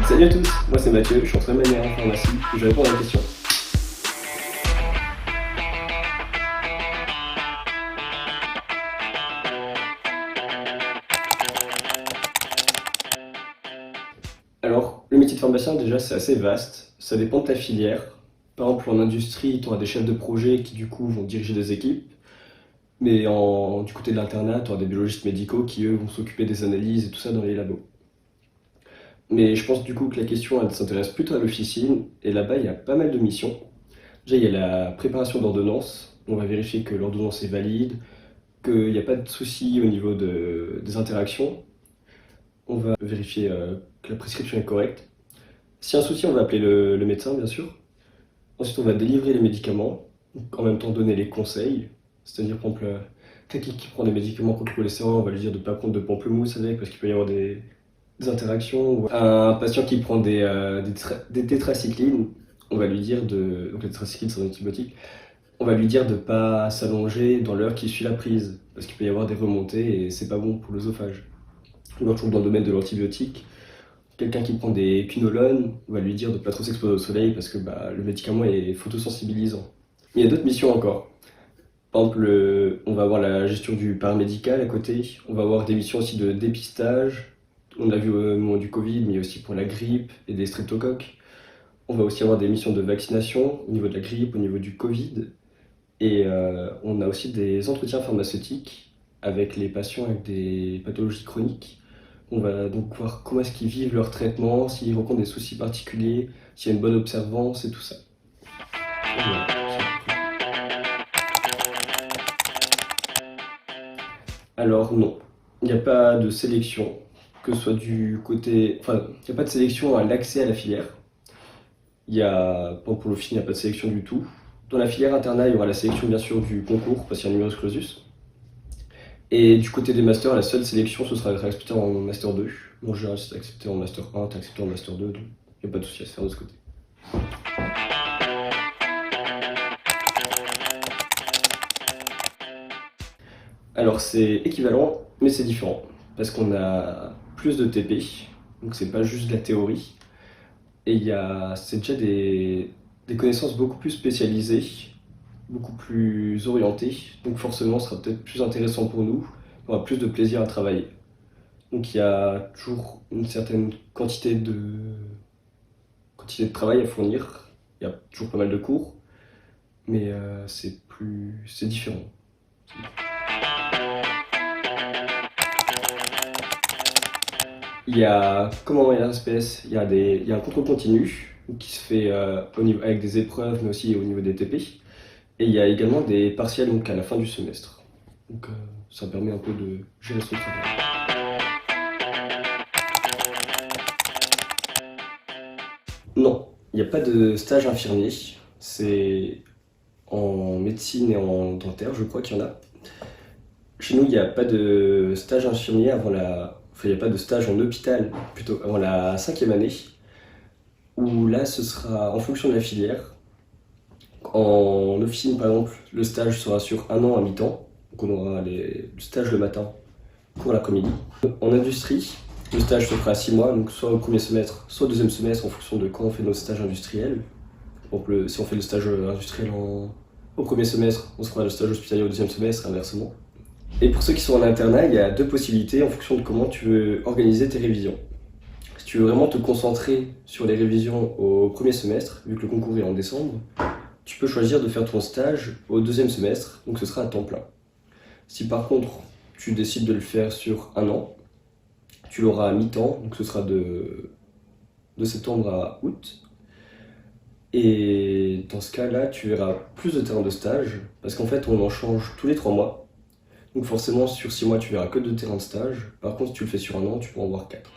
Salut à tous, moi c'est Mathieu, je suis entraîneur manuel en pharmacie et je réponds à la question. Alors, le métier de pharmacien déjà c'est assez vaste, ça dépend de ta filière. Par exemple en industrie, tu auras des chefs de projet qui du coup vont diriger des équipes, mais du côté de l'internat, tu auras des biologistes médicaux qui eux vont s'occuper des analyses et tout ça dans les labos. Mais je pense du coup que la question elle s'intéresse plutôt à l'officine, et là-bas il y a pas mal de missions. Déjà il y a la préparation d'ordonnances, on va vérifier que l'ordonnance est valide, qu'il n'y a pas de souci au niveau des interactions. On va vérifier que la prescription est correcte. S'il y a un souci, on va appeler le médecin, bien sûr. Ensuite, on va délivrer les médicaments, en même temps donner les conseils. C'est-à-dire, par exemple, quelqu'un qui prend des médicaments contre le cholestérol, on va lui dire de ne pas prendre de pamplemousse avec, parce qu'il peut y avoir des interactions. Ou un patient qui prend des tétracyclines, on va lui dire de... Donc les tétracyclines, c'est un antibiotique. On va lui dire de ne pas s'allonger dans l'heure qui suit la prise, parce qu'il peut y avoir des remontées et c'est pas bon pour l'œsophage. Toujours dans le domaine de l'antibiotique, quelqu'un qui prend des quinolones, on va lui dire de ne pas trop s'exposer au soleil parce que le médicament est photosensibilisant. Il y a d'autres missions encore. Par exemple, on va avoir la gestion du paramédical à côté, on va avoir des missions aussi de dépistage, on l'a vu au moment du Covid, mais aussi pour la grippe et des streptocoques. On va aussi avoir des missions de vaccination au niveau de la grippe, au niveau du Covid. Et on a aussi des entretiens pharmaceutiques avec les patients avec des pathologies chroniques. On va donc voir comment est-ce qu'ils vivent leur traitement, s'ils rencontrent des soucis particuliers, s'il y a une bonne observance et tout ça. Voilà. Alors non, il n'y a pas de sélection, que ce soit du côté... Enfin, il n'y a pas de sélection à l'accès à la filière. Pour le film, il n'y a pas de sélection du tout. Dans la filière internat, il y aura la sélection bien sûr du concours, parce qu'il y a un numerus clausus. Et du côté des masters, la seule sélection, ce sera d'être accepté en master 2. Bon, je reste accepté en master 1, t'es accepté en master 2, donc il n'y a pas de souci à se faire de ce côté. Alors c'est équivalent, mais c'est différent, parce qu'on a plus de TP, donc c'est pas juste de la théorie, et c'est déjà des connaissances beaucoup plus spécialisées, beaucoup plus orientées, donc forcément ce sera peut-être plus intéressant pour nous, on aura plus de plaisir à travailler. Donc il y a toujours une certaine quantité de travail à fournir, il y a toujours pas mal de cours, mais c'est différent. Comment il y a un SPS, il y a un contrôle continu qui se fait avec des épreuves, mais aussi au niveau des TP. Et il y a également des partiels donc, à la fin du semestre. Donc ça permet un peu de gérer son travail. Non, il n'y a pas de stage infirmier. C'est en médecine et en dentaire, je crois qu'il y en a. Chez nous, il n'y a pas de stage infirmier Enfin, il n'y a pas de stage en hôpital, plutôt avant la 5e année, où là, ce sera en fonction de la filière. En officine, par exemple, le stage sera sur 1 an à mi-temps, donc on aura le stage le matin, cours l'après-midi. En industrie, le stage se fera à 6 mois, donc soit au premier semestre, soit au deuxième semestre, en fonction de quand on fait notre stage industriel. Donc, si on fait le stage industriel au premier semestre, on se fera le stage hospitalier au deuxième semestre, inversement. Et pour ceux qui sont en internat, il y a deux possibilités en fonction de comment tu veux organiser tes révisions. Si tu veux vraiment te concentrer sur les révisions au premier semestre, vu que le concours est en décembre, tu peux choisir de faire ton stage au deuxième semestre, donc ce sera à temps plein. Si par contre tu décides de le faire sur 1 an, tu l'auras à mi-temps, donc ce sera de septembre à août. Et dans ce cas-là, tu verras plus de terrains de stage, parce qu'en fait on en change tous les 3 mois. Donc forcément, sur 6 mois, tu verras que 2 terrains de stage. Par contre, si tu le fais sur 1 an, tu pourras en voir 4.